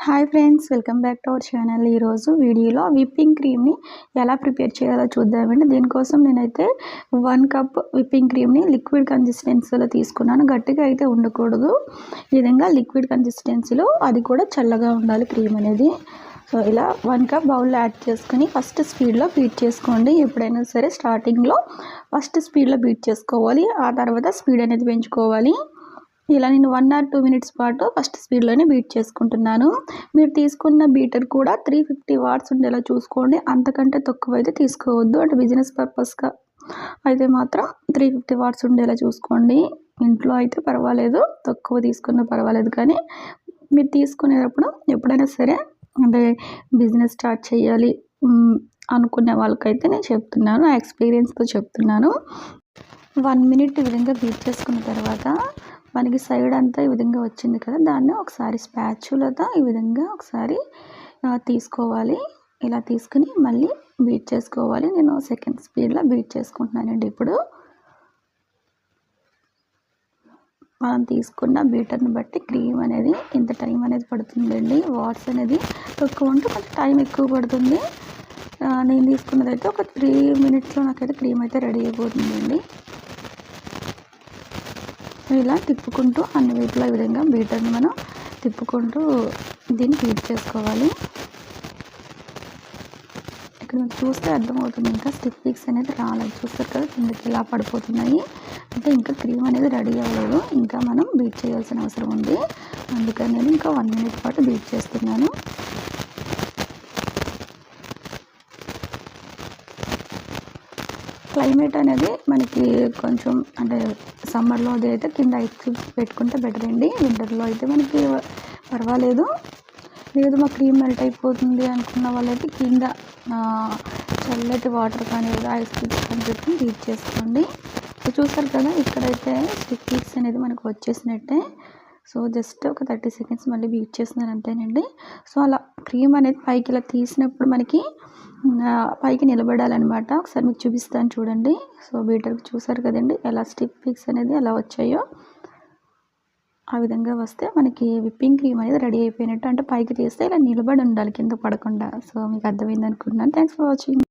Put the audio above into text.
Hi friends, welcome back to our channel. ఈరోజు వీడియోలో whipping క్రీమ్ని ఎలా ప్రిపేర్ చేయాలో చూద్దామండి. దీనికోసం నేనైతే 1 కప్ విప్పింగ్ క్రీమ్ని లిక్విడ్ కన్సిస్టెన్సీలో తీసుకున్నాను. గట్టిగా అయితే ఉండకూడదు, ఈ విధంగా లిక్విడ్ కన్సిస్టెన్సీలో, అది కూడా చల్లగా ఉండాలి క్రీమ్ అనేది. సో ఇలా 1 కప్ బౌల్లో యాడ్ చేసుకుని ఫస్ట్ స్పీడ్లో బీట్ చేసుకోండి. ఎప్పుడైనా సరే స్టార్టింగ్లో ఫస్ట్ స్పీడ్లో బీట్ చేసుకోవాలి, ఆ తర్వాత స్పీడ్ అనేది పెంచుకోవాలి. ఇలా నేను 1 or 2 మినిట్స్ పాటు ఫస్ట్ స్పీడ్లోనే బీట్ చేసుకుంటున్నాను. మీరు తీసుకున్న బీటర్ కూడా 350 వాట్స్ ఉండేలా చూసుకోండి, అంతకంటే తక్కువ అయితే తీసుకోవద్దు. అంటే బిజినెస్ పర్పస్గా అయితే మాత్రం 350 వాట్స్ ఉండేలా చూసుకోండి. ఇంట్లో అయితే పర్వాలేదు, తక్కువ తీసుకున్నా పర్వాలేదు, కానీ మీరు తీసుకునేటప్పుడు ఎప్పుడైనా సరే అంటే బిజినెస్ స్టార్ట్ చేయాలి అనుకునే వాళ్ళకైతే నేను చెప్తున్నాను, నా ఎక్స్పీరియన్స్తో చెప్తున్నాను. 1 మినిట్ ఈ విధంగా బీట్ చేసుకున్న తర్వాత మనకి సైడ్ అంతా ఈ విధంగా వచ్చింది కదా, దాన్ని ఒకసారి స్పాచులతో ఈ విధంగా ఒకసారి తీసుకోవాలి. ఇలా తీసుకుని మళ్ళీ బీట్ చేసుకోవాలి. నేను సెకండ్ స్పీడ్లో బీట్ చేసుకుంటున్నానండి. ఇప్పుడు మనం తీసుకున్న బీటర్ని బట్టి క్రీమ్ అనేది ఇంత టైం అనేది పడుతుందండి. వాట్స్ అనేది తక్కువ ఉంటే కొంచెం టైం ఎక్కువ పడుతుంది. నేను తీసుకున్నది అయితే ఒక 3 మినిట్స్లో నాకైతే క్రీమ్ అయితే రెడీ అయిపోతుందండి. ఇలా తిప్పుకుంటూ అన్ని వైపులా ఈ విధంగా బీటర్ని మనం తిప్పుకుంటూ దీన్ని బీట్ చేసుకోవాలి. ఇక్కడ మీకు చూస్తే అర్థమవుతుంది, ఇంకా స్టిక్ పీక్స్ అనేది రాలేదు. చూస్తారు కదా కిందకి ఇలా పడిపోతున్నాయి, అంటే ఇంకా క్రీమ్ అనేది రెడీ అవ్వలేదు, ఇంకా మనం బీట్ చేయాల్సిన అవసరం ఉంది. అందుకని నేను ఇంకా 1 మినిట్ పాటు బీట్ చేస్తున్నాను. క్లైమేట్ అనేది మనకి కొంచెం అంటే సమ్మర్లో అది అయితే కింద ఐస్ క్యూబ్స్ పెట్టుకుంటే బెటర్ అండి. వింటర్లో అయితే మనకి పర్వాలేదు. లేదు మా క్రీమ్ మెల్ట్ అయిపోతుంది అనుకున్న వాళ్ళైతే కింద చల్లటి వాటర్ కానీ ఐస్ క్యూబ్స్ కానీ పెట్టుకుని బీట్ చేసుకోండి. సో చూసారు కదా, ఇక్కడైతే స్టిక్ పీక్స్ అనేది మనకు వచ్చేసినట్టే. సో జస్ట్ ఒక 30 సెకండ్స్ మళ్ళీ బీట్ చేస్తున్నాను అంతేనండి. సో అలా క్రీమ్ అనేది పైకి ఇలా తీసినప్పుడు మనకి పైకి నిలబడాలన్నమాట. ఒకసారి మీకు చూపిస్తాను చూడండి. సో బీటర్కి చూసారు కదండి ఎలా స్టిక్ పీక్స్ అనేది ఎలా వచ్చాయో, ఆ విధంగా వస్తే మనకి విప్పింగ్ క్రీమ్ అనేది రెడీ అయిపోయినట్టు. అంటే పైకి తీస్తే ఇలా నిలబడి ఉండాలి, కింద పడకుండా. సో మీకు అర్థమైంది అనుకుంటున్నాను. Thanks for watching.